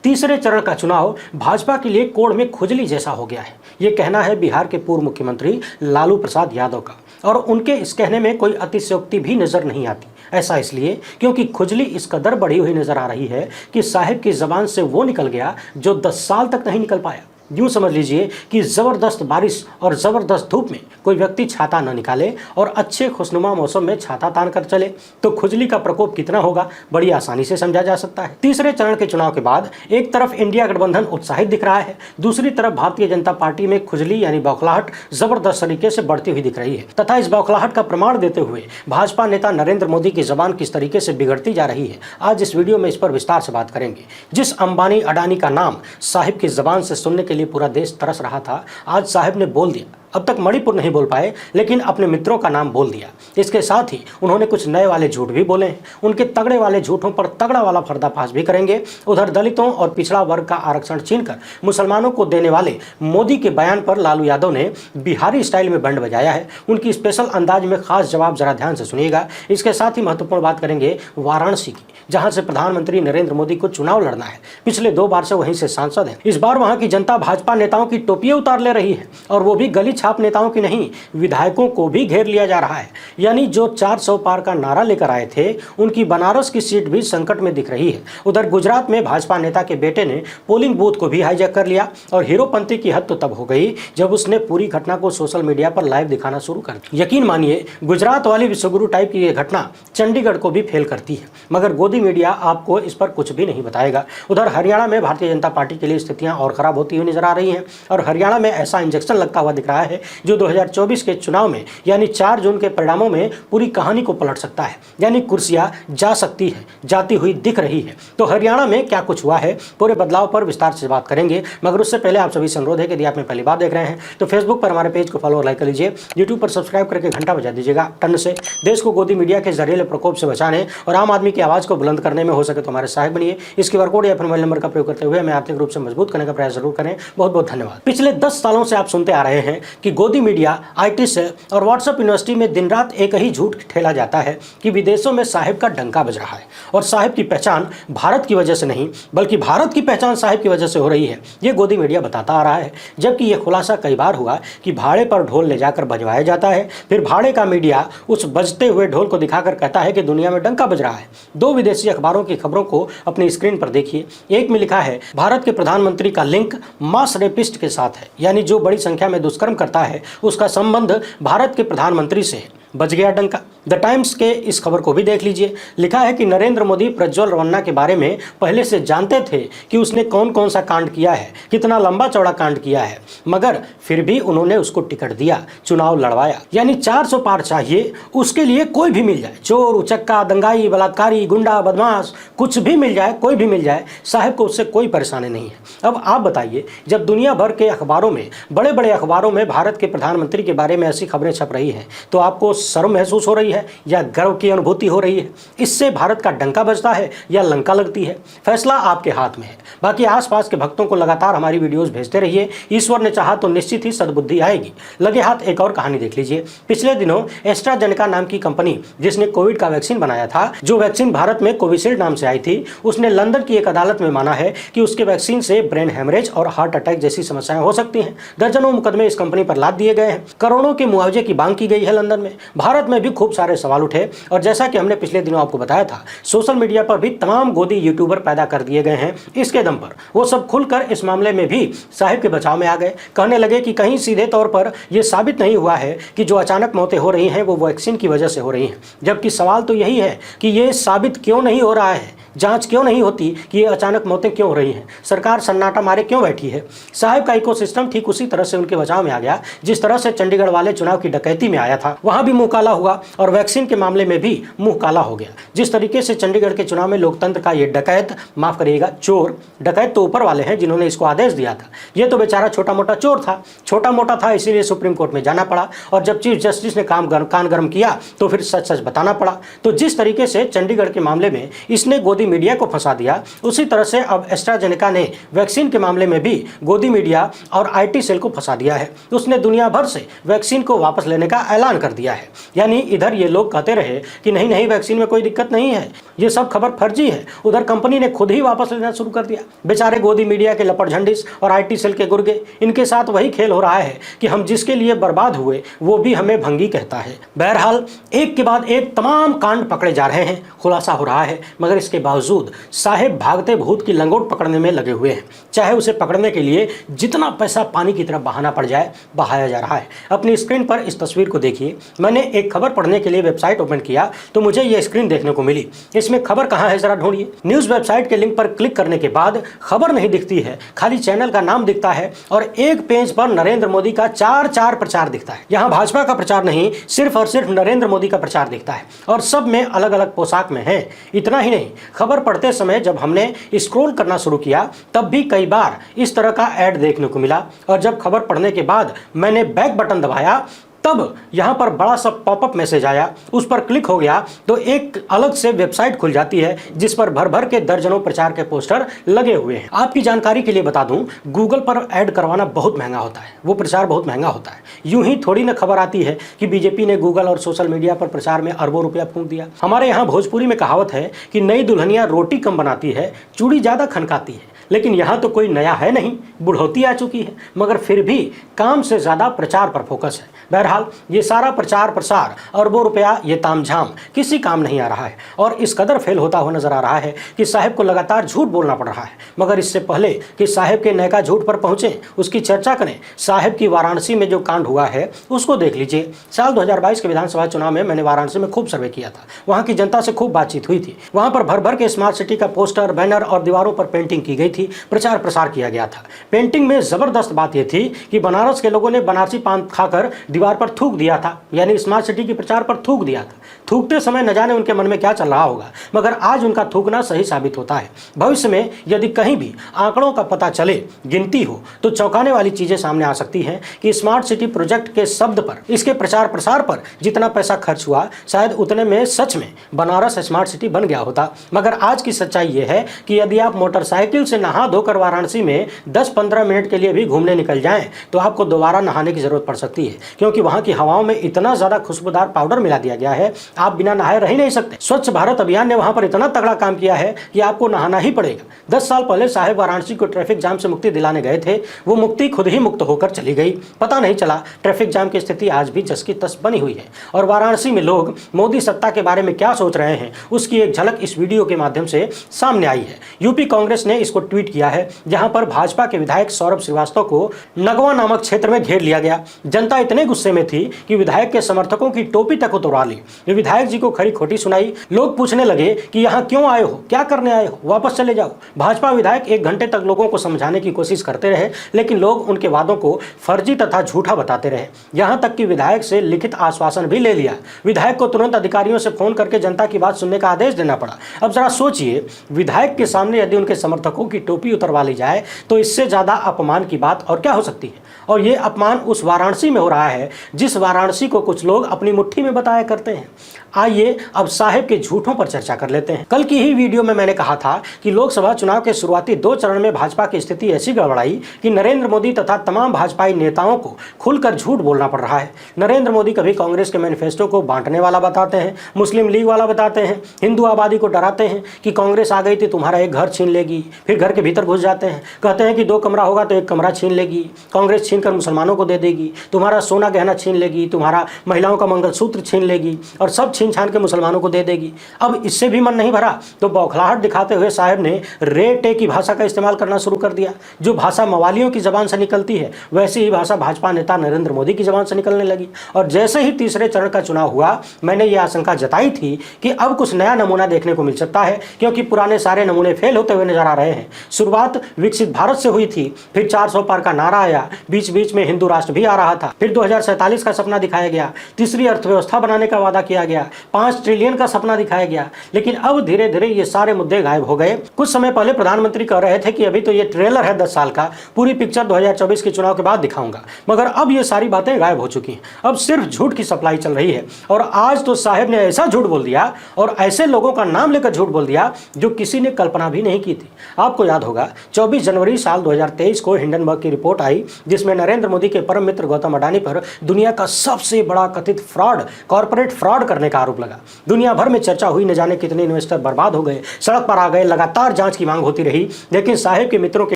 तीसरे चरण का चुनाव भाजपा के लिए कोड़ में खुजली जैसा हो गया है। ये कहना है बिहार के पूर्व मुख्यमंत्री लालू प्रसाद यादव का, और उनके इस कहने में कोई अतिशयोक्ति भी नजर नहीं आती। ऐसा इसलिए क्योंकि खुजली इस कदर बढ़ी हुई नजर आ रही है कि साहिब की जबान से वो निकल गया जो 10 साल तक नहीं निकल पाया। यूं समझ लीजिए कि जबरदस्त बारिश और जबरदस्त धूप में कोई व्यक्ति छाता न निकाले और अच्छे खुशनुमा मौसम में छाता तान कर चले तो खुजली का प्रकोप कितना होगा बड़ी आसानी से समझा जा सकता है। तीसरे चरण के चुनाव के बाद एक तरफ इंडिया गठबंधन उत्साहित दिख रहा है, दूसरी तरफ भारतीय जनता पार्टी में खुजली यानी बौखलाहट जबरदस्त तरीके से बढ़ती हुई दिख रही है। तथा इस बौखलाहट का प्रमाण देते हुए भाजपा नेता नरेंद्र मोदी की जबान किस तरीके से बिगड़ती जा रही है, आज इस वीडियो में इस पर विस्तार से बात करेंगे। जिस अंबानी अडानी का नाम साहिब की जबान से सुनने के लिए पूरा देश तरस रहा था, आज साहिब ने बोल दिया। अब तक मणिपुर नहीं बोल पाए लेकिन अपने मित्रों का नाम बोल दिया। इसके साथ ही उन्होंने कुछ नए वाले झूठ भी बोले हैं। उनके तगड़े वाले झूठों पर तगड़ा वाला पर्दाफाश भी करेंगे। उधर दलितों और पिछड़ा वर्ग का आरक्षण छीनकर मुसलमानों को देने वाले मोदी के बयान पर लालू यादव ने बिहारी स्टाइल में बैंड बजाया है। उनकी स्पेशल अंदाज में खास जवाब जरा ध्यान से सुनिएगा। इसके साथ ही महत्वपूर्ण बात करेंगे वाराणसी की, जहां से प्रधानमंत्री नरेंद्र मोदी को चुनाव लड़ना है। पिछले 2 बार से वहीं से सांसद हैं। इस बार वहां की जनता भाजपा नेताओं की टोपियां उतार ले रही है, और वो भी गली छाप नेताओं की नहीं, विधायकों को भी घेर लिया जा रहा है। यानी जो 400 पार का नारा लेकर आए थे, उनकी बनारस की सीट भी संकट में दिख रही है। उधर गुजरात में भाजपा नेता के बेटे ने पोलिंग बूथ को भी हाईजैक कर लिया, और हीरोपंती की हद तो तब हो गई जब उसने पूरी घटना को सोशल मीडिया पर लाइव दिखाना शुरू कर दिया। यकीन मानिए, गुजरात वाली विश्वगुरु टाइप की यह घटना चंडीगढ़ को भी फेल करती है, मगर गोदी मीडिया आपको इस पर कुछ भी नहीं बताएगा। उधर हरियाणा में भारतीय जनता पार्टी के लिए स्थितियां और खराब होती हुई नजर आ रही हैं, और हरियाणा में ऐसा इंजेक्शन लगता हुआ दिख रहा है जो 2024 के चुनाव में यानी 4 जून के परिणामों में पूरी कहानी को पलट सकता है। यानी कुर्सियां जा सकती है, जाती हुई दिख रही है। तो हरियाणा में क्या कुछ हुआ है, पूरे बदलाव पर विस्तार से बात करेंगे, मगर उससे पहले आप सभी से अनुरोध है कि यदि आपने पहली बार देख रहे हैं तो फेसबुक पर हमारे पेज को फॉलो और लाइक कर लीजिए, यूट्यूब पर सब्सक्राइब करके घंटा बजा दीजिएगा। टन से देश को गोदी मीडिया के जहरीले प्रकोप से बचाने और आम आदमी की आवाज को बुलंद करने में हो सके तो हमारे सहायक बनिए। इस QR कोड या फिर मोबाइल नंबर का प्रयोग करते हुए हमें आर्थिक रूप से मजबूत करने का प्रयास जरूर करें। बहुत बहुत धन्यवाद। पिछले 10 सालों से आप सुनते आ रहे हैं कि गोदी मीडिया, IT सेल और व्हाट्सएप यूनिवर्सिटी में दिन रात एक ही झूठ ठेला जाता है कि विदेशों में साहिब का डंका बज रहा है, और साहिब की पहचान भारत की वजह से नहीं बल्कि भारत की पहचान साहिब की वजह से हो रही है। ये गोदी मीडिया बताता आ रहा है, जबकि यह खुलासा कई बार हुआ कि भाड़े पर ढोल ले जाकर बजवाया जाता है, फिर भाड़े का मीडिया उस बजते हुए ढोल को दिखाकर कहता है कि दुनिया में डंका बज रहा है। 2 विदेशी अखबारों की खबरों को अपनी स्क्रीन पर देखिए। एक में लिखा है भारत के प्रधानमंत्री का लिंक मास रेपिस्ट के साथ है, यानी जो बड़ी संख्या में दुष्कर्म करता है उसका संबंध भारत के प्रधानमंत्री से है। बज गया डंका। द टाइम्स के इस खबर को भी देख लीजिए। लिखा है कि नरेंद्र मोदी प्रज्वल रवन्ना के बारे में पहले से जानते थे कि उसने कौन कौन सा कांड किया है, कितना लंबा चौड़ा कांड किया है, मगर फिर भी उन्होंने उसको टिकट दिया, चुनाव लड़वाया। यानी 400 पार चाहिए, उसके लिए कोई भी मिल जाए, चोर, उचक्का, दंगाई, बलात्कारी, गुंडा, बदमाश, कुछ भी मिल जाए, कोई भी मिल जाए, साहब को उससे कोई परेशानी नहीं है। अब आप बताइए, जब दुनिया भर के अखबारों में, बड़े बड़े अखबारों में भारत के प्रधानमंत्री के बारे में ऐसी खबरें छप रही हैं, तो आपको शर्म महसूस हो रही है या गर्व की अनुभूति हो रही है? इससे भारत का डंका बजता है या लंका लगती है? फैसला आपके हाथ में है। बाकी आसपास के भक्तों को लगातार हमारी वीडियोस भेजते रहिए। ईश्वर ने चाहा तो निश्चित ही सद्बुद्धि आएगी। लगे हाथ एक और कहानी देख लीजिए। पिछले दिनों एस्ट्राजेनेका नाम की कंपनी, जिसने कोविड का वैक्सीन बनाया था, जो वैक्सीन भारत में कोविशील्ड नाम से आई थी, उसने लंदन की एक अदालत में माना है कि उसके वैक्सीन से ब्रेन हेमरेज और हार्ट अटैक जैसी समस्याएं हो सकती हैं। दर्जनों मुकदमे इस कंपनी पर लाद दिए गए हैं। करोड़ों के मुआवजे की मांग की गई है लंदन में। भारत में भी खूब सारे सवाल उठे, और जैसा कि हमने पिछले दिनों आपको बताया था, सोशल मीडिया पर भी तमाम गोदी यूट्यूबर पैदा कर दिए गए हैं। इसके दम पर वो सब खुलकर इस मामले में भी साहिब के बचाव में आ गए। कहने लगे कि कहीं सीधे तौर पर यह साबित नहीं हुआ है कि जो अचानक मौतें हो रही हैं वो वैक्सीन की वजह से हो रही हैं। जबकि सवाल तो यही है कि ये साबित क्यों नहीं हो रहा है, जांच क्यों नहीं होती कि ये अचानक मौतें क्यों हो रही हैं, सरकार सन्नाटा मारे क्यों बैठी है। साहिब का इकोसिस्टम ठीक उसी तरह से उनके बचाव में आ गया जिस तरह से चंडीगढ़ वाले चुनाव की डकैती में आया था। वहां भी मुंह काला हुआ और वैक्सीन के मामले में भी मुंह काला हो गया। जिस तरीके से चंडीगढ़ के चुनाव में लोकतंत्र का ये डकैत, माफ करिएगा चोर, डकैत तो ऊपर वाले हैं जिन्होंने इसको आदेश दिया था, ये तो बेचारा छोटा मोटा चोर था, छोटा मोटा था, इसीलिए सुप्रीम कोर्ट में जाना पड़ा, और जब चीफ जस्टिस ने कान गर्म किया तो फिर सच सच बताना पड़ा। तो जिस तरीके से चंडीगढ़ के मामले में इसने गोदी गोदी मीडिया को फंसा दिया, उसी तरह से अब एस्ट्राजेनेका ने वैक्सीन के मामले में भी गोदी मीडिया और आईटी सेल को फंसा दिया है। उसने दुनिया भर से वैक्सीन को वापस लेने का ऐलान कर दिया है। यानी इधर ये लोग कहते रहे कि नहीं नहीं वैक्सीन में कोई दिक्कत नहीं है, ये सब खबर फर्जी है, उधर कंपनी ने खुद ही वापस लेना शुरू कर दिया। बेचारे गोदी मीडिया के लपटझंडिस और आईटी सेल के गुर्गे, इनके साथ वही खेल हो रहा है कि हम जिसके लिए बर्बाद हुए वो भी हमें भंगी कहता है। बहरहाल एक के बाद एक तमाम कांड पकड़े जा रहे हैं, खुलासा हो रहा है, मगर इसके बावजूद साहेब भागते भूत की लंगोट पकड़ने में लगे हुए हैं। चाहे उसे पकड़ने के लिए जितना पैसा पानी की तरफ बहाना पड़ जाए, बहाया जा रहा है। अपनी स्क्रीन पर इस तस्वीर को देखिए। मैंने एक खबर पढ़ने के लिए वेबसाइट ओपन किया तो मुझे यह स्क्रीन देखने को मिली। इसमें खबर कहां है जरा ढूंढिए। न्यूज वेबसाइट के लिंक पर क्लिक करने के बाद खबर नहीं दिखती है, खाली चैनल का नाम दिखता है और एक पेज पर नरेंद्र मोदी का चार प्रचार दिखता है। यहाँ भाजपा का प्रचार नहीं, सिर्फ और सिर्फ नरेंद्र मोदी का प्रचार दिखता है और सब में अलग अलग पोशाक में है। इतना ही नहीं, खबर पढ़ते समय जब हमने स्क्रॉल करना शुरू किया तब भी कई बार इस तरह का ऐड देखने को मिला और जब खबर पढ़ने के बाद मैंने बैक बटन दबाया तब यहाँ पर बड़ा सा पॉपअप मैसेज आया। उस पर क्लिक हो गया तो एक अलग से वेबसाइट खुल जाती है जिस पर भर भर के दर्जनों प्रचार के पोस्टर लगे हुए हैं। आपकी जानकारी के लिए बता दूं, गूगल पर ऐड करवाना बहुत महंगा होता है, वो प्रचार बहुत महंगा होता है। यूं ही थोड़ी ना खबर आती है कि बीजेपी ने गूगल और सोशल मीडिया पर प्रचार में अरबों रुपया फूंक दिया। हमारे यहाँ भोजपुरी में कहावत है कि नई दुल्हनिया रोटी कम बनाती है, चूड़ी ज्यादा खनकाती है। लेकिन यहाँ तो कोई नया है नहीं, बुढ़ौती आ चुकी है, मगर फिर भी काम से ज्यादा प्रचार पर फोकस है। बहरहाल ये सारा प्रचार प्रसार अरबों रुपया, ये तामझाम किसी काम नहीं आ रहा है और इस कदर फेल होता हुआ नजर आ रहा है कि साहब को लगातार झूठ बोलना पड़ रहा है। मगर इससे पहले कि साहब के नयका झूठ पर पहुंचे, उसकी चर्चा करें, साहब की वाराणसी में जो कांड हुआ है उसको देख लीजिए। साल 2022 के विधानसभा चुनाव में मैंने वाराणसी में खूब सर्वे किया था, वहाँ की जनता से खूब बातचीत हुई थी। वहाँ पर भर भर के स्मार्ट सिटी का पोस्टर, बैनर और दीवारों पर पेंटिंग की गई थी, प्रचार प्रसार किया गया था। पेंटिंग में जबरदस्त बात यह थी कि बनारस के लोगों ने बनारसी पान खाकर दीवार पर थूक दिया था, यानी स्मार्ट सिटी के प्रचार पर थूक दिया था। थूकते समय न जाने उनके मन में क्या चल रहा होगा, मगर आज उनका थूकना सही साबित होता है। भविष्य में यदि कहीं भी आंकड़ों का पता चले, गिनती हो, तो चौंकाने वाली चीजें सामने आ सकती हैं कि स्मार्ट सिटी प्रोजेक्ट के शब्द पर, इसके प्रचार प्रसार पर जितना पैसा खर्च हुआ, शायद उतने में सच में बनारस स्मार्ट सिटी बन गया होता। मगर आज की सच्चाई यह है कि यदि आप मोटरसाइकिल से नहा धोकर वाराणसी में 10-15 मिनट के लिए भी घूमने निकल जाएं तो आपको दोबारा नहाने की जरूरत पड़ सकती है, क्योंकि वहां की हवाओं में इतना ज्यादा खुशबूदार पाउडर मिला दिया गया है, आप बिना नहाए रह ही नहीं सकते। स्वच्छ भारत अभियान ने वहां पर इतना तगड़ा काम किया है कि आपको नहाना ही पड़ेगा। 10 साल पहले साहेब वाराणसी को ट्रैफिक जाम से मुक्ति दिलाने गए थे, वो मुक्ति खुद ही मुक्त होकर चली गई। पता नहीं चला ट्रैफिक जाम की स्थिति आज भी जस की तस बनी हुई है। और वाराणसी में लोग मोदी सत्ता के बारे में क्या सोच रहे हैं, उसकी एक झलक इस वीडियो के माध्यम से सामने आई है। यूपी कांग्रेस ने इसको ट्वीट किया है, जहां पर भाजपा के विधायक सौरभ श्रीवास्तव को नगवा नामक क्षेत्र में घेर लिया गया। जनता इतने गुस्से में थी कि विधायक के समर्थकों की टोपी तक उतरवा ली। विधायक जी को खरी खोटी सुनाई। लोग पूछने लगे कि यहाँ क्यों आए हो, क्या करने आए हो, वापस चले जाओ। भाजपा विधायक 1 घंटे तक लोगों को समझाने की कोशिश करते रहे, लेकिन लोग उनके वादों को फर्जी तथा झूठा बताते रहे। यहाँ तक कि विधायक से लिखित आश्वासन भी ले लिया। विधायक को तुरंत अधिकारियों से फोन करके जनता की बात सुनने का आदेश देना पड़ा। अब जरा सोचिए, विधायक के सामने यदि उनके समर्थकों की टोपी उतरवा ली जाए तो इससे ज्यादा अपमान की बात और क्या हो सकती है। और ये अपमान उस वाराणसी में हो रहा है जिस वाराणसी को कुछ लोग अपनी मुट्ठी में बताया करते हैं। आइए अब साहेब के झूठों पर चर्चा कर लेते हैं। कल की ही वीडियो में मैंने कहा था कि लोकसभा चुनाव के शुरुआती 2 चरण में भाजपा की स्थिति ऐसी गड़बड़ाई कि नरेंद्र मोदी तथा तमाम भाजपाई नेताओं को खुलकर झूठ बोलना पड़ रहा है। नरेंद्र मोदी कभी कांग्रेस के मैनिफेस्टो को बांटने वाला बताते हैं, मुस्लिम लीग वाला बताते हैं, हिंदू आबादी को डराते हैं कि कांग्रेस आ गई थी तुम्हारा एक घर छीन लेगी, फिर घर के भीतर घुस जाते हैं, कहते हैं कि 2 कमरा होगा तो 1 कमरा छीन लेगी, कांग्रेस छीन कर मुसलमानों को दे देगी, तुम्हारा सोना गहना छीन लेगी, तुम्हारा महिलाओं का मंगलसूत्र छीन लेगी और सब छीन छान के मुसलमानों को दे देगी। अब इससे भी मन नहीं भरा तो बौखलाहट दिखाते हुए साहब ने रे टे की भाषा का इस्तेमाल करना शुरू कर दिया। जो भाषा मवालियों की जबान से निकलती है वैसी ही भाषा भाजपा नेता नरेंद्र मोदी की जबान से निकलने लगी। और जैसे ही तीसरे चरण का चुनाव हुआ, मैंने ये आशंका जताई थी कि अब कुछ नया नमूना देखने को मिल सकता है, क्योंकि पुराने सारे नमूने फेल होते हुए नजर आ रहे हैं। शुरुआत विकसित भारत से हुई थी, फिर 400 पार का नारा आया, बीच बीच में हिंदू राष्ट्र भी आ रहा था, फिर 2047 का सपना दिखाया गया, तीसरी अर्थव्यवस्था बनाने का वादा किया गया, 5 ट्रिलियन का सपना दिखाया गया, लेकिन अब धीरे धीरे ये सारे मुद्दे गायब हो गए। कुछ समय पहले प्रधानमंत्री कह रहे थे कि अभी तो ये ट्रेलर है 10 साल का, पूरी पिक्चर 2024 के चुनाव के बाद दिखाऊंगा, मगर अब ये सारी बातें गायब हो चुकी हैं। अब सिर्फ झूठ की सप्लाई चल रही है। और आज तो साहब ने ऐसा झूठ बोल दिया और ऐसे लोगों का नाम लेकर झूठ बोल दिया जो किसी ने कल्पना भी नहीं की थी। आपको याद होगा 24 जनवरी साल 2023 को हिंडनबर्ग की रिपोर्ट आई, जिसमें नरेंद्र मोदी के परम मित्र गौतम अडानी पर दुनिया का सबसे बड़ा कथित फ्रॉड, कॉर्पोरेट फ्रॉड करने का आरोप लगा। दुनिया भर में चर्चा हुई, न जाने कितने इन्वेस्टर बर्बाद हो गए, सड़क पर आ गए, लगातार जांच की मांग होती रही, लेकिन साहब के मित्रों के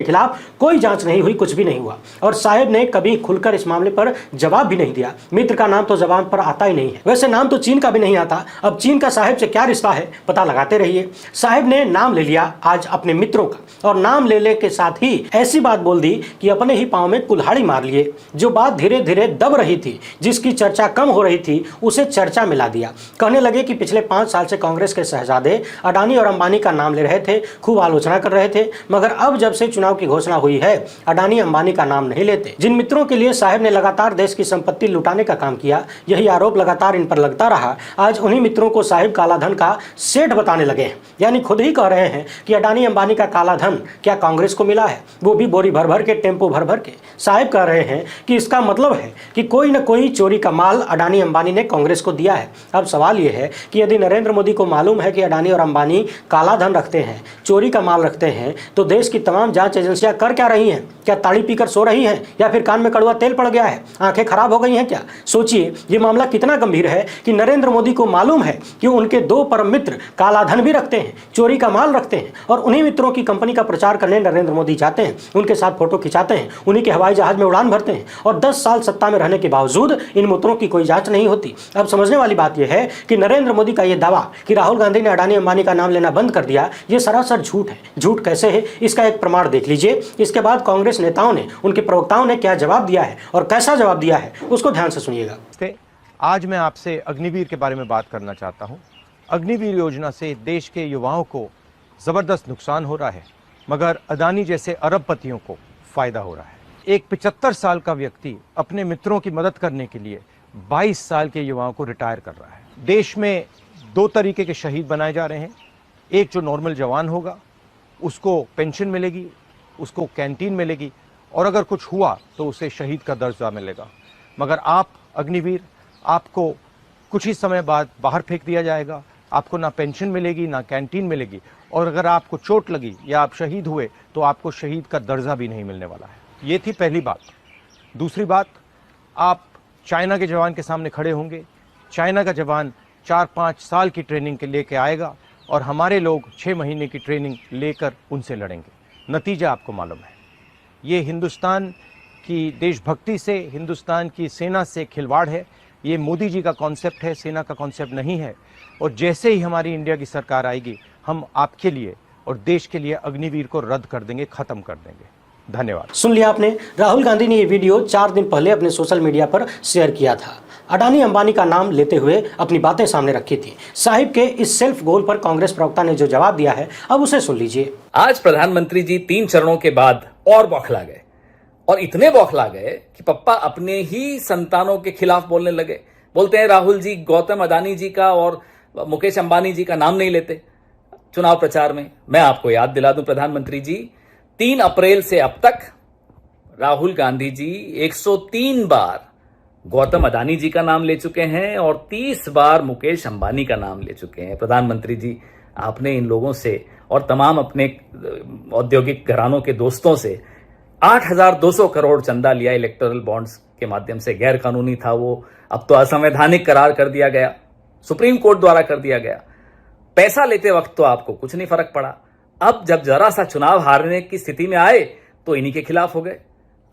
खिलाफ कोई जांच नहीं हुई, कुछ भी नहीं हुआ। और साहब ने कभी खुलकर इस मामले पर जवाब भी नहीं दिया। मित्र का नाम तो जबान पर आता ही नहीं है। वैसे नाम तो चीन का भी नहीं आता। अब चीन का साहब से क्या रिश्ता है, पता लगाते रहिए। साहब ने नाम ले लिया आज अपने मित्रों का, और नाम लेने के साथ ही ऐसी बात बोल दी कि अपने ही पांव में कुल्हाड़ी मार लिए। जो बात धीरे धीरे दब रही थी, जिसकी चर्चा कम हो रही थी, उसे चर्चा मिला दिया। कहने लगे कि पिछले 5 साल से कांग्रेस के शहजादे अडानी और अंबानी का नाम ले रहे थे, खूब आलोचना कर रहे थे, मगर अब जब से चुनाव की घोषणा हुई है, अडानी अंबानी का नाम नहीं लेते। जिन मित्रों के लिए साहब ने लगातार देश की संपत्ति लुटाने का काम किया, यही आरोप लगातार इन पर लगता रहा, आज उन्हीं मित्रों को साहब कालाधन का सेठ बताने लगे हैं। यानी खुद ही कह रहे हैं कि अडानी अंबानी का कालाधन क्या कांग्रेस को मिला है, वो भी बोरी भर भर के, टेम्पो भर भर के। साहब कह रहे हैं कि इसका मतलब है कि कोई न कोई चोरी का माल अडानी अंबानी ने कांग्रेस को दिया है। अब सवाल यह है कि यदि नरेंद्र मोदी को मालूम है कि अडानी और अंबानी कालाधन रखते हैं, चोरी का माल रखते हैं, तो देश की तमाम जांच एजेंसियां कर क्या रही हैं? क्या ताड़ी पीकर सो रही हैं, या फिर कान में कड़वा तेल पड़ गया है, आंखें खराब हो गई हैं क्या? सोचिए, ये मामला कितना गंभीर है कि नरेंद्र मोदी को मालूम है कि उनके 2 परम मित्र कालाधन भी रखते हैं, चोरी का माल रखते हैं, और उन्हीं मित्रों की कंपनी का प्रचार करने नरेंद्र मोदी जाते हैं, उनके साथ फोटो खिंचाते हैं, उन्हीं के हवाई जहाज में उड़ान भरते हैं, और 10 साल सत्ता में रहने के बावजूद इन मित्रों की कोई जांच नहीं होती। अब समझने वाली बात यह है कि नरेंद्र मोदी का यह दावा कि राहुल गांधी ने अडानी अंबानी का नाम लेना बंद कर दिया, यह सरासर झूठ है। झूठ कैसे है, इसका एक प्रमाण देख लीजिए। इसके बाद कांग्रेस नेताओं ने, उनके प्रवक्ताओं ने क्या जवाब दिया है और कैसा जवाब दिया है, उसको ध्यान से सुनिएगा। आज मैं आपसे अग्निवीर के बारे में बात करना चाहता हूं। अग्निवीर योजना से देश के युवाओं को जबरदस्त नुकसान हो रहा है, मगर अडानी जैसे अरबपतियों को फायदा हो रहा है। एक 75 साल का व्यक्ति अपने मित्रों की मदद करने के लिए 22 साल के युवाओं को रिटायर कर रहा है। देश में 2 तरीके के शहीद बनाए जा रहे हैं। एक जो नॉर्मल जवान होगा, उसको पेंशन मिलेगी, उसको कैंटीन मिलेगी, और अगर कुछ हुआ तो उसे शहीद का दर्जा मिलेगा। मगर आप अग्निवीर, आपको कुछ ही समय बाद बाहर फेंक दिया जाएगा। आपको ना पेंशन मिलेगी, ना कैंटीन मिलेगी, और अगर आपको चोट लगी या आप शहीद हुए तो आपको शहीद का दर्जा भी नहीं मिलने वाला है। ये थी पहली बात। दूसरी बात, आप चाइना के जवान के सामने खड़े होंगे। चाइना का जवान 4-5 साल की ट्रेनिंग के लेके आएगा, और हमारे लोग 6 महीने की ट्रेनिंग लेकर उनसे लड़ेंगे। नतीजा आपको मालूम है। ये हिंदुस्तान की देशभक्ति से, हिंदुस्तान की सेना से खिलवाड़ है। ये मोदी जी का कॉन्सेप्ट है, सेना का कॉन्सेप्ट नहीं है। और जैसे ही हमारी इंडिया की सरकार आएगी, हम आपके लिए और देश के लिए अग्निवीर को रद्द कर देंगे, खत्म कर देंगे। धन्यवाद। सुन लिया आपने, राहुल गांधी ने ये वीडियो 4 दिन पहले अपने सोशल मीडिया पर शेयर किया था। अडानी अंबानी का नाम लेते हुए अपनी बातें सामने रखी थी। साहिब के इस सेल्फ गोल पर कांग्रेस प्रवक्ता ने जो जवाब दिया है, अब उसे सुन लीजिए। आज प्रधानमंत्री जी 3 चरणों के बाद और बौखला गए, और इतने बौखला गए कि पप्पा अपने ही संतानों के खिलाफ बोलने लगे। बोलते हैं राहुल जी गौतम अडानी जी का और मुकेश अंबानी जी का नाम नहीं लेते चुनाव प्रचार में। मैं आपको याद दिला दूं प्रधानमंत्री जी, 3 अप्रैल से अब तक राहुल गांधी जी 103 बार गौतम अडानी जी का नाम ले चुके हैं और 30 बार मुकेश अंबानी का नाम ले चुके हैं। प्रधानमंत्री जी, आपने इन लोगों से और तमाम अपने औद्योगिक घरानों के दोस्तों से 8,200 करोड़ चंदा लिया इलेक्टोरल बॉन्ड्स के माध्यम से। गैर कानूनी था वो, अब तो असंवैधानिक करार कर दिया गया, सुप्रीम कोर्ट द्वारा कर दिया गया। पैसा लेते वक्त तो आपको कुछ नहीं फर्क पड़ा, अब जब जरा सा चुनाव हारने की स्थिति में आए तो इन्हीं के खिलाफ हो गए।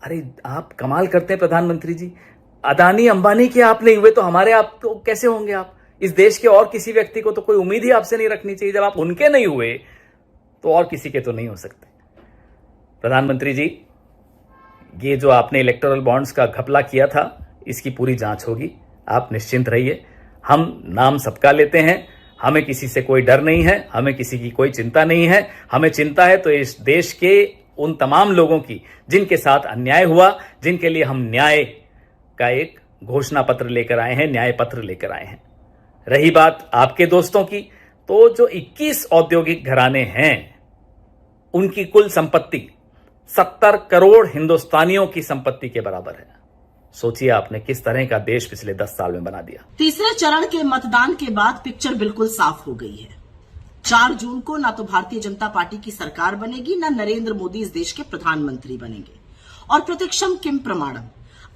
अरे आप कमाल करते हैं प्रधानमंत्री जी। अडानी अंबानी के आप नहीं हुए तो हमारे आप तो कैसे होंगे आप? इस देश के और किसी व्यक्ति को तो कोई उम्मीद ही आपसे नहीं रखनी चाहिए। जब आप उनके नहीं हुए तो और किसी के तो नहीं हो सकते। प्रधानमंत्री जी, ये जो आपने इलेक्टोरल बॉन्ड्स का घपला किया था, इसकी पूरी जांच होगी, आप निश्चिंत रहिए। हम नाम सबका लेते हैं, हमें किसी से कोई डर नहीं है, हमें किसी की कोई चिंता नहीं है। हमें चिंता है तो इस देश के उन तमाम लोगों की जिनके साथ अन्याय हुआ, जिनके लिए हम न्याय का एक घोषणा पत्र लेकर आए हैं, न्याय पत्र लेकर आए हैं। रही बात आपके दोस्तों की, तो जो 21 औद्योगिक घराने हैं उनकी कुल संपत्ति 70 करोड़ हिंदुस्तानियों की संपत्ति के बराबर है। सोचिए आपने किस तरह का देश पिछले 10 साल में बना दिया। तीसरे चरण के मतदान के बाद पिक्चर बिल्कुल साफ हो गई है। 4 जून को ना तो भारतीय जनता पार्टी की सरकार बनेगी, ना नरेंद्र मोदी इस देश के प्रधानमंत्री बनेंगे। और प्रतीक्षम किम प्रमाणम,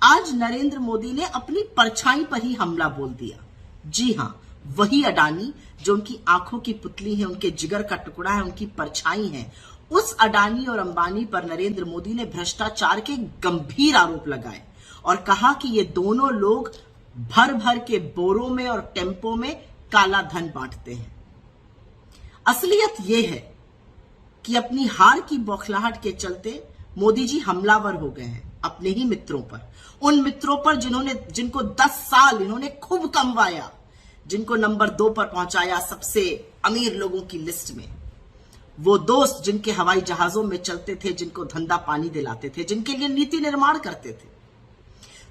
आज नरेंद्र मोदी ने अपनी परछाई पर ही हमला बोल दिया। जी हां, वही अडानी जो उनकी आंखों की पुतली है, उनके जिगर का टुकड़ा है, उनकी परछाई है, उस अडानी और अंबानी पर नरेंद्र मोदी ने भ्रष्टाचार के गंभीर आरोप लगाए और कहा कि ये दोनों लोग भर भर के बोरों में और टेम्पो में काला धन बांटते हैं। असलियत यह है कि अपनी हार की बौखलाहट के चलते मोदी जी हमलावर हो गए हैं अपने ही मित्रों पर, उन मित्रों पर जिनको 10 साल इन्होंने खूब कमवाया, जिनको नंबर 2 पर पहुंचाया सबसे अमीर लोगों की लिस्ट में। वो दोस्त जिनके हवाई जहाजों में चलते थे, जिनको धंधा पानी दिलाते थे, जिनके लिए नीति निर्माण करते थे।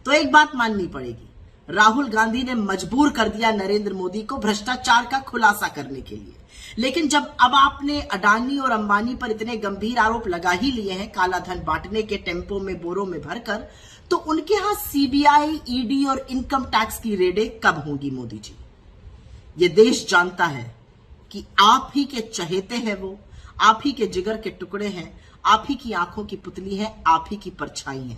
तो एक बात माननी पड़ेगी, राहुल गांधी ने मजबूर कर दिया नरेंद्र मोदी को भ्रष्टाचार का खुलासा करने के लिए। लेकिन जब अब आपने अडानी और अंबानी पर इतने गंभीर आरोप लगा ही लिए हैं काला धन बांटने के, टेम्पो में बोरों में भरकर, तो उनके यहां सीबीआई, ईडी और इनकम टैक्स की रेडें कब होंगी मोदी जी? ये देश जानता है कि आप ही के चहेते हैं, वो आप ही के जिगर के टुकड़े हैं, आप ही की आंखों की पुतली है, आप ही की परछाई है,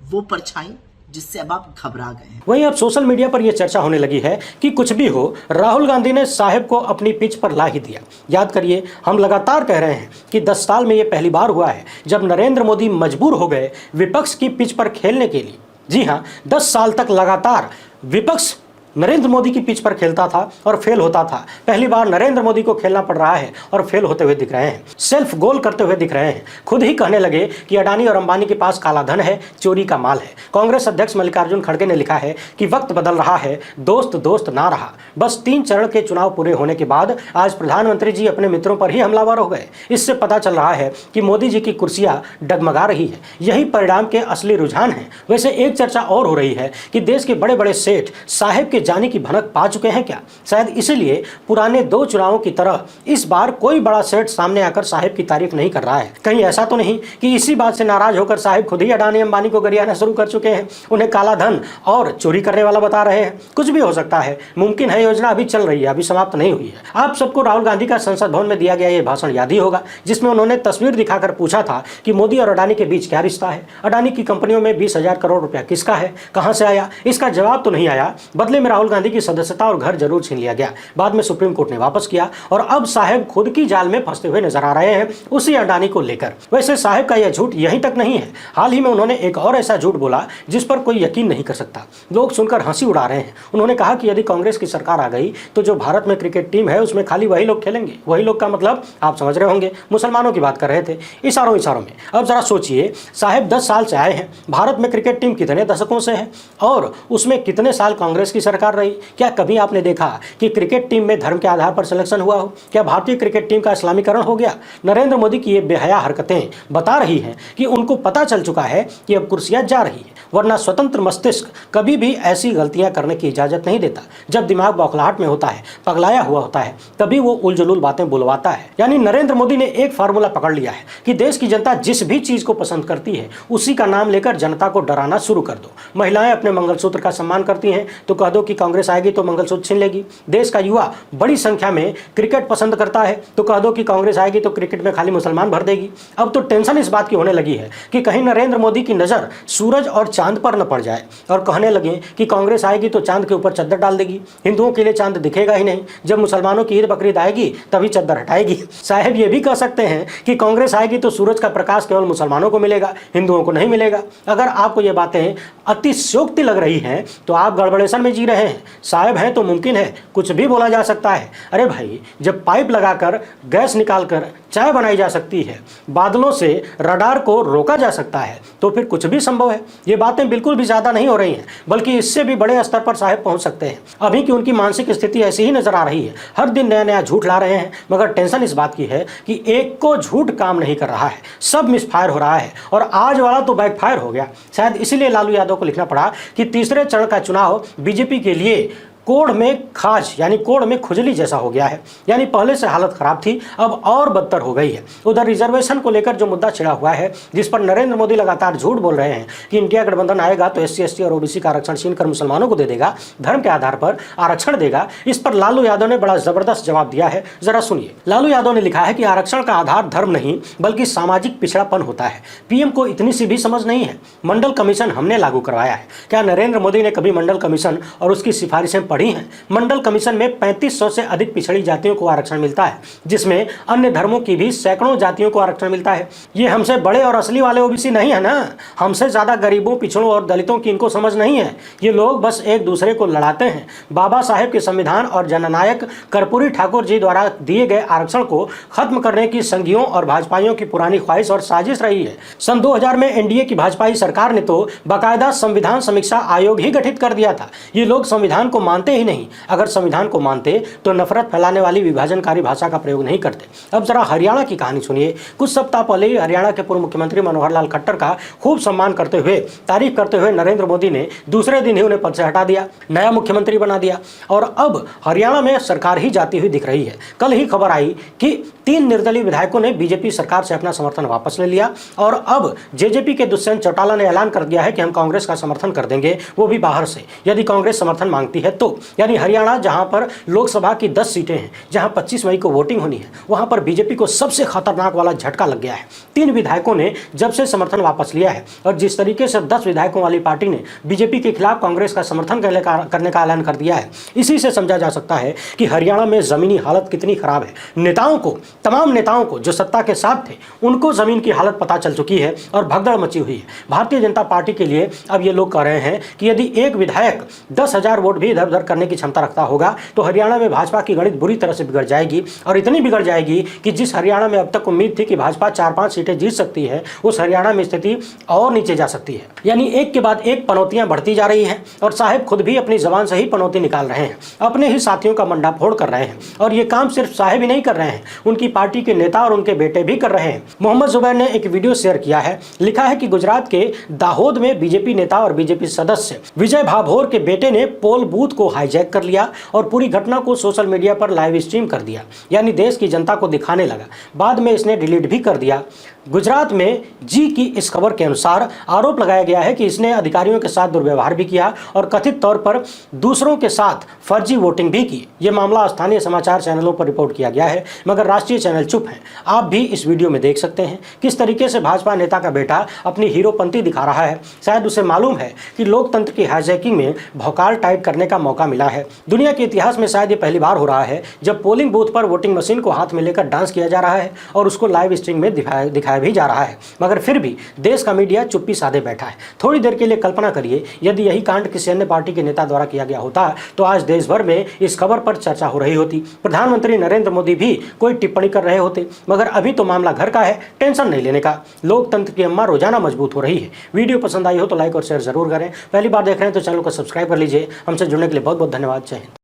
वो परछाई जिससे अब आप घबरा गए हैं। वहीं अब सोशल मीडिया पर यह चर्चा होने लगी है कि कुछ भी हो, राहुल गांधी ने साहब को अपनी पिच पर ला ही दिया। याद करिए, हम लगातार कह रहे हैं कि 10 साल में यह पहली बार हुआ है जब नरेंद्र मोदी मजबूर हो गए विपक्ष की पिच पर खेलने के लिए। जी हां, 10 साल तक लगातार विपक्ष नरेंद्र मोदी की पिच पर खेलता था और फेल होता था। पहली बार नरेंद्र मोदी को खेलना पड़ रहा है और फेल होते हुए दिख रहे हैं, सेल्फ गोल करते हुए दिख रहे हैं। खुद ही कहने लगे कि अडानी और अंबानी के पास काला धन है, चोरी का माल है। कांग्रेस अध्यक्ष मल्लिकार्जुन खड़गे ने लिखा है कि वक्त बदल रहा है, दोस्त दोस्त ना रहा। बस 3 चरण के चुनाव पूरे होने के बाद आज प्रधानमंत्री जी अपने मित्रों पर ही हमलावर हो गए। इससे पता चल रहा है कि मोदी जी की कुर्सियां डगमगा रही है। यही परिणाम के असली रुझान है। वैसे एक चर्चा और हो रही है कि देश के बड़े बड़े सेठ साहेब के जाने की भनक पा चुके हैं क्या? शायद इसीलिए पुराने 2 चुनावों की तरह इस बार कोई बड़ा सेठ सामने आकर साहिब की तारीफ नहीं कर रहा है। कहीं ऐसा तो नहीं कि इसी बात से नाराज होकर साहिब खुद ही अडानी अंबानी को गरियाना शुरू कर चुके हैं, उन्हें काला धन और चोरी करने वाला बता रहे हैं? कुछ भी हो सकता है, मुमकिन है। योजना अभी चल रही है, अभी समाप्त नहीं हुई है। आप सबको राहुल गांधी का संसद भवन में दिया गया ये भाषण याद ही होगा, जिसमें उन्होंने तस्वीर दिखाकर पूछा था कि मोदी और अडानी के बीच क्या रिश्ता है, अडानी की कंपनियों में 20,000 करोड़ रुपया किसका है, कहां से आया? इसका जवाब तो नहीं आया। बदले में राहुल गांधी की सदस्यता और घर जरूर छीन लिया गया। बाद में सुप्रीम कोर्ट ने वापस किया और अब साहब खुद की जाल में फंसते हुए नजर आ रहे हैं उसी अडानी को लेकर। वैसे साहब का यह झूठ यहीं तक नहीं है। हाल ही में उन्होंने एक और ऐसा झूठ बोला जिस पर कोई यकीन नहीं कर सकता। लोग सुनकर हंसी उड़ा रहे हैं। उन्होंने कहा कि यदि कांग्रेस की सरकार आ गई तो जो भारत में क्रिकेट टीम है उसमें खाली वही लोग खेलेंगे। वही लोग का मतलब आप समझ रहे होंगे, मुसलमानों की बात कर रहे थे इशारों में। अब जरा सोचिए, साहब 10 साल से आए हैं, भारत में क्रिकेट टीम कितने दशकों से है और उसमें कितने साल कांग्रेस की सरकार रही? क्या कभी आपने देखा कि क्रिकेट टीम में धर्म के आधार पर सिलेक्शन हुआ हो? क्या भारतीय क्रिकेट टीम का इस्लामीकरण हो गया? नरेंद्र मोदी की ये बेहया हरकतें बता रही हैं कि उनको पता चल चुका है कि अब कुर्सियां जा रही है, वरना स्वतंत्र मस्तिष्क कभी भी ऐसी गलतियां करने की इजाजत नहीं देता। जब दिमाग बौखलाहट में होता है, पगलाया हुआ होता है, तभी वो उलझुल बातें बुलवाता है। यानी नरेंद्र मोदी ने एक फार्मूला पकड़ लिया है कि देश की जनता जिस भी चीज को पसंद करती है उसी का नाम लेकर जनता को डराना शुरू कर दो। महिलाएं अपने मंगलसूत्र का सम्मान करती हैं तो कह दो कि कांग्रेस आएगी तो मंगलसूत्र छीन लेगी। देश का युवा बड़ी संख्या में क्रिकेट पसंद करता है तो कह दो कि कांग्रेस आएगी तो क्रिकेट में खाली मुसलमान भर देगी। अब तो टेंशन इस बात की होने लगी है कि कहीं नरेंद्र मोदी की नजर सूरज और चांद पर न पड़ जाए और कहने लगे कि कांग्रेस आएगी तो चांद के ऊपर चद्दर डाल देगी। हिंदुओं के लिए चांद दिखेगा ही नहीं, जब मुसलमानों की ईद बकरीद आएगी तभी चद्दर हटाएगी। साहब ये भी कह सकते हैं कि कांग्रेस आएगी तो सूरज का प्रकाश केवल मुसलमानों को मिलेगा, हिंदुओं को नहीं मिलेगा। अगर आपको ये बातें अतिशयोक्ति लग रही हैं तो आप गड़बड़ेशन में जी रहे हैं। साहब हैं तो मुमकिन है कुछ भी बोला जा सकता है। अरे भाई, जब पाइप लगाकर गैस निकालकर चाय बनाई जा सकती है, बादलों से रडार को रोका जा सकता है, तो फिर कुछ भी संभव है। ये बातें बिल्कुल भी ज्यादा नहीं हो रही हैं, बल्कि इससे भी बड़े स्तर पर साहब पहुंच सकते हैं। अभी की उनकी मानसिक स्थिति ऐसी ही नजर आ रही है। हर दिन नया नया झूठ ला रहे हैं, मगर टेंशन इस बात की है कि एक को झूठ काम नहीं कर रहा है, सब मिसफायर हो रहा है और आज वाला तो बैकफायर हो गया। शायद इसीलिए लालू यादव को लिखना पड़ा कि तीसरे चरण का चुनाव बीजेपी के लिए कोढ़ में खाज यानी कोढ़ में खुजली जैसा हो गया है। यानी पहले से हालत खराब थी, अब और बदतर हो गई है। उधर रिजर्वेशन को लेकर जो मुद्दा छिड़ा हुआ है, जिस पर नरेंद्र मोदी लगातार झूठ बोल रहे हैं कि इंडिया गठबंधन आएगा तो SC ST और OBC का आरक्षण छीनकर मुसलमानों को दे देगा, धर्म के आधार पर आरक्षण देगा, इस पर लालू यादव ने बड़ा जबरदस्त जवाब दिया है। जरा सुनिए। लालू यादव ने लिखा है कि आरक्षण का आधार धर्म नहीं बल्कि सामाजिक पिछड़ापन होता है। PM को इतनी सी भी समझ नहीं है। मंडल कमीशन हमने लागू करवाया है। क्या नरेंद्र मोदी ने कभी मंडल कमीशन और उसकी सिफारिशें पढ़ी हैं? मंडल कमीशन में 3500 से अधिक पिछड़ी जातियों को आरक्षण मिलता है, जिसमें अन्य धर्मों की भी सैकड़ों जातियों को आरक्षण मिलता है। ये हमसे बड़े और असली वाले OBC नहीं है ना। हमसे ज्यादा गरीबों, पिछड़ों और दलितों की इनको समझ नहीं है। ये लोग बस एक दूसरे को लड़ाते हैं। बाबा साहेब के संविधान और जननायक कर्पूरी ठाकुर जी द्वारा दिए गए आरक्षण को खत्म करने की संघियों और भाजपाइयों की पुरानी ख्वाहिश और साजिश रही है। सन 2000 में NDA की भाजपाई सरकार ने तो बाकायदा संविधान समीक्षा आयोग ही गठित कर दिया था। ये लोग संविधान को मानते ही नहीं। अगर संविधान को मानते तो नफरत फैलाने वाली विभाजनकारी भाषा का प्रयोग नहीं करते। अब जरा हरियाणा की कहानी सुनिए। कुछ सप्ताह पहले ही हरियाणा के पूर्व मुख्यमंत्री मनोहर लाल खट्टर का खूब सम्मान करते हुए, तारीफ करते हुए नरेंद्र मोदी ने दूसरे दिन ही उन्हें पद से हटा दिया, नया मुख्यमंत्री बना दिया और अब हरियाणा में सरकार ही जाती हुई दिख रही है। कल ही खबर आई कि 3 निर्दलीय विधायकों ने बीजेपी सरकार से अपना समर्थन वापस ले लिया और अब JJP के दुष्यंत चौटाला ने ऐलान कर दिया है कि हम कांग्रेस का समर्थन कर देंगे, वो भी बाहर से, यदि कांग्रेस समर्थन मांगती है तो। यानी हरियाणा जहां पर लोकसभा की 10 सीटें हैं, जहां 25 मई को वोटिंग होनी है, वहां पर बीजेपी को सबसे खतरनाक वाला झटका लग गया है। 3 विधायकों ने जब से समर्थन वापस लिया है और जिस तरीके से 10 विधायकों वाली पार्टी ने बीजेपी के खिलाफ कांग्रेस का समर्थन करने का ऐलान कर दिया है, इसी से समझा जा सकता है कि हरियाणा में जमीनी हालत कितनी खराब है। नेताओं को, तमाम नेताओं को जो सत्ता के साथ थे, उनको जमीन की हालत पता चल चुकी है और भगदड़ मची हुई है। भारतीय जनता पार्टी के लिए अब ये लोग कह रहे हैं कि यदि एक विधायक 10,000 वोट भी इधर उधर करने की क्षमता रखता होगा तो हरियाणा में भाजपा की गणित बुरी तरह से बिगड़ जाएगी और इतनी बिगड़ जाएगी कि जिस हरियाणा में अब तक उम्मीद थी कि भाजपा 4-5 सीटें जीत सकती है, उस हरियाणा में स्थिति और नीचे जा सकती है। यानी एक के बाद एक पनौतियां बढ़ती जा रही हैं और साहेब खुद भी अपनी जबान से ही पनौती निकाल रहे हैं, अपने ही साथियों का मंडा फोड़ कर रहे हैं। और ये काम सिर्फ साहेब ही नहीं कर रहे हैं, उनकी पार्टी के नेता और उनके बेटे भी कर रहे हैं। मोहम्मद जुबैर ने एक वीडियो शेयर किया है, लिखा है कि गुजरात के दाहोद में बीजेपी नेता और बीजेपी सदस्य विजय भाभोर के बेटे ने पोल बूथ को हाईजैक कर लिया और पूरी घटना को सोशल मीडिया पर लाइव स्ट्रीम कर दिया, यानी देश की जनता को दिखाने लगा। बाद में इसने डिलीट भी कर दिया। गुजरात में जी की इस खबर के अनुसार आरोप लगाया गया है कि इसने अधिकारियों के साथ दुर्व्यवहार भी किया और कथित तौर पर दूसरों के साथ फर्जी वोटिंग भी की। यह मामला स्थानीय समाचार चैनलों पर रिपोर्ट किया गया है, मगर राष्ट्रीय चैनल चुप हैं। आप भी इस वीडियो में देख सकते हैं किस तरीके से भाजपा नेता का बेटा अपनी हीरोपंती दिखा रहा है। शायद उसे मालूम है कि लोकतंत्र की हाईजैकिंग में भौकाल टाइप करने का मौका मिला है। दुनिया के इतिहास में शायद ये पहली बार हो रहा है जब पोलिंग बूथ पर वोटिंग मशीन को हाथ में लेकर डांस किया जा रहा है और उसको लाइव स्ट्रीम में दिखाया भी जा रहा है, मगर फिर भी देश का मीडिया चुप्पी साधे बैठा है। थोड़ी देर के लिए कल्पना करिए, यदि यही कांड किसी अन्य पार्टी के नेता द्वारा किया गया होता तो आज देश भर में इस खबर पर चर्चा हो रही होती, प्रधानमंत्री नरेंद्र मोदी भी कोई टिप्पणी कर रहे होते। मगर अभी तो मामला घर का है, टेंशन नहीं लेने का। लोकतंत्र की अम्मा रोजाना मजबूत हो रही है। वीडियो पसंद आई हो तो लाइक और शेयर जरूर करें। पहली बार देख रहे हैं तो चैनल को सब्सक्राइब कर लीजिए। हमसे जुड़ने के लिए बहुत बहुत धन्यवाद। जय हिंद।